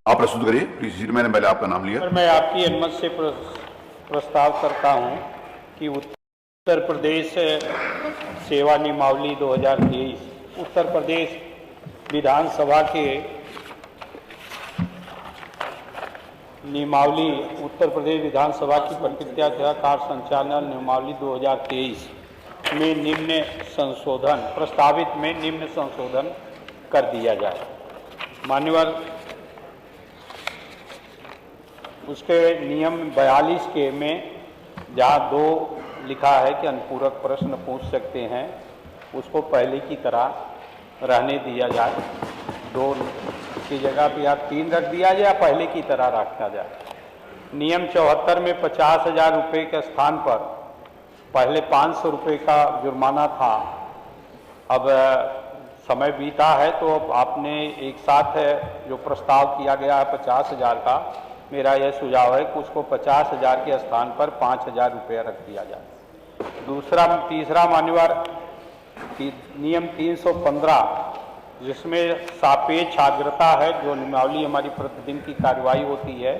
आप प्रस्तुत करिए प्लीज। मैंने पहले आपका नाम लिया। सर, मैं आपकी अनुमति से प्रस्ताव करता हूं कि उत्तर प्रदेश सेवा नियमावली 2023 उत्तर प्रदेश विधानसभा के नियमावली उत्तर प्रदेश विधानसभा की प्रक्रिया तथा कार्य संचालन नियमावली 2023 में निम्न संशोधन प्रस्तावित में निम्न संशोधन कर दिया जाए। मान्यवर, उसके नियम 42 के में जहाँ 2 लिखा है कि अनुपूरक प्रश्न पूछ सकते हैं, उसको पहले की तरह रहने दिया जाए। 2 की जगह पे या 3 रख दिया जाए या पहले की तरह रखा जाए। नियम 74 में 50,000 रुपये के स्थान पर पहले 500 रुपये का जुर्माना था। अब समय बीता है तो अब आपने एक साथ जो प्रस्ताव किया गया है 50,000 का, मेरा यह सुझाव है कि उसको 50,000 के स्थान पर 5,000 रुपया रख दिया जाए। तीसरा मान्यवर, नियम 315 जिसमें सापेक्ष आर्द्रता है, जो नियमावली हमारी प्रतिदिन की कार्रवाई होती है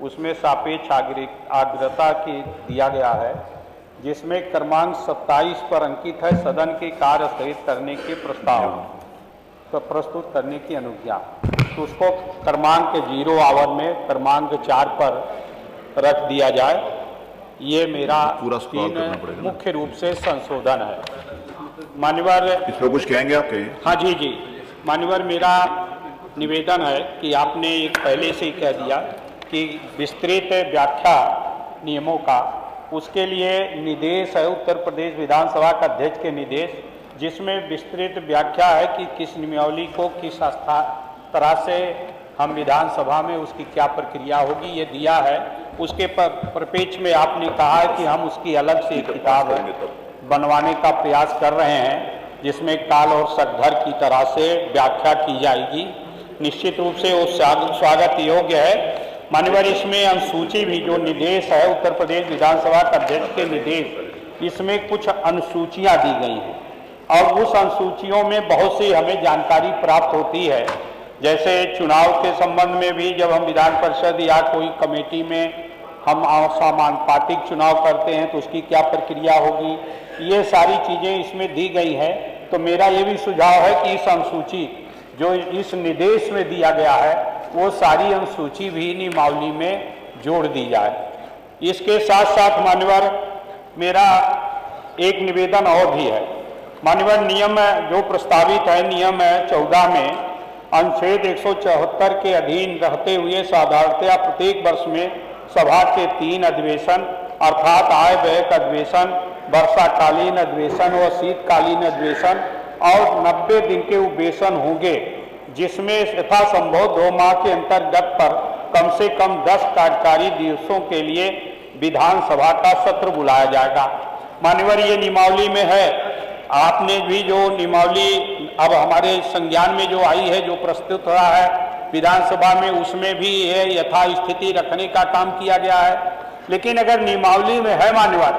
उसमें सापेक्ष आर्द्रता की दिया गया है, जिसमें क्रमांक 27 पर अंकित है सदन के कार्य स्थगित करने के प्रस्ताव तो प्रस्तुत करने की अनुज्ञा, तो उसको क्रमांक 0 आवर में क्रमांक 4 पर रख दिया जाए। ये मेरा 3 मुख्य रूप से संशोधन है। मान्यवर, इस पर कुछ कहेंगे आप? कहें। हाँ जी। मान्यवर, मेरा निवेदन है कि आपने एक पहले से ही कह दिया कि विस्तृत व्याख्या नियमों का, उसके लिए निर्देश है उत्तर प्रदेश विधानसभा का अध्यक्ष के निर्देश, जिसमें विस्तृत व्याख्या है कि किस नियमावली को किस तरह से हम विधानसभा में उसकी क्या प्रक्रिया होगी, ये दिया है। उसके परिप्रेक्ष्य में आपने कहा है कि हम उसकी अलग से एक किताब बनवाने का प्रयास कर रहे हैं, जिसमें काल और सकधर की तरह से व्याख्या की जाएगी। निश्चित रूप से वो स्वागत योग्य है। मान्यवर, इसमें अनुसूची भी जो निर्देश है उत्तर प्रदेश विधानसभा का अध्यक्ष के निर्देश, इसमें कुछ अनुसूचियां दी गई हैं और उस अनुसूचियों में बहुत सी हमें जानकारी प्राप्त होती है। जैसे चुनाव के संबंध में भी जब हम विधान परिषद या कोई कमेटी में हम समानुपातिक चुनाव करते हैं तो उसकी क्या प्रक्रिया होगी, ये सारी चीज़ें इसमें दी गई हैं। तो मेरा ये भी सुझाव है कि इस अनुसूची जो इस निर्देश में दिया गया है वो सारी अनुसूची भी नियमावली में जोड़ दी जाए। इसके साथ साथ मान्यवर, मेरा एक निवेदन और भी है। मान्यवर, नियम जो प्रस्तावित है नियम 14 में अनुच्छेद 174 के अधीन रहते हुए साधारणतया प्रत्येक वर्ष में सभा के 3 अधिवेशन अर्थात आय व्यय का अधिवेशन, वर्षाकालीन अधिवेशन व शीतकालीन अधिवेशन और 90 दिन के उपवेशन होंगे, जिसमें यथासंभव 2 माह के अंतर्गत पर कम से कम 10 कार्यकारी दिवसों के लिए विधानसभा का सत्र बुलाया जाएगा। मान्यवर, ये नियमावली में है। आपने भी जो नियमावली अब हमारे संज्ञान में जो आई है, जो प्रस्तुत हो रहा है विधानसभा में, उसमें भी ये यथास्थिति रखने का काम किया गया है। लेकिन अगर नियमावली में है मान्यवर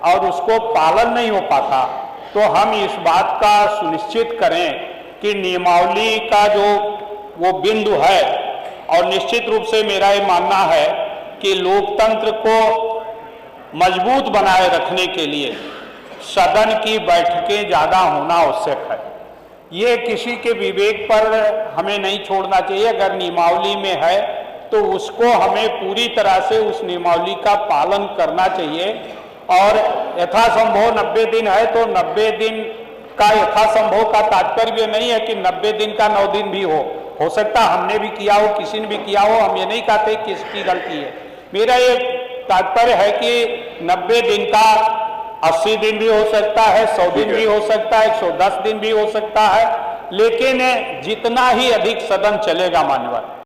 और उसको पालन नहीं हो पाता तो हम इस बात का सुनिश्चित करें कि नियमावली का जो वो बिंदु है, और निश्चित रूप से मेरा ये मानना है कि लोकतंत्र को मजबूत बनाए रखने के लिए सदन की बैठकें ज़्यादा होना आवश्यक है। ये किसी के विवेक पर हमें नहीं छोड़ना चाहिए। अगर नियमावली में है तो उसको हमें पूरी तरह से उस नियमावली का पालन करना चाहिए, और यथासंभव 90 दिन है तो 90 दिन का यथासंभव का तात्पर्य नहीं है कि 90 दिन का 9 दिन भी हो सकता हमने भी किया हो, किसी ने भी किया हो। हम ये नहीं कहते किसकी गलती है। मेरा ये तात्पर्य है कि 90 दिन का 80 दिन भी हो सकता है, 100 दिन भी हो सकता है, 110 दिन भी हो सकता है, लेकिन जितना ही अधिक सदन चलेगा मान्यवर,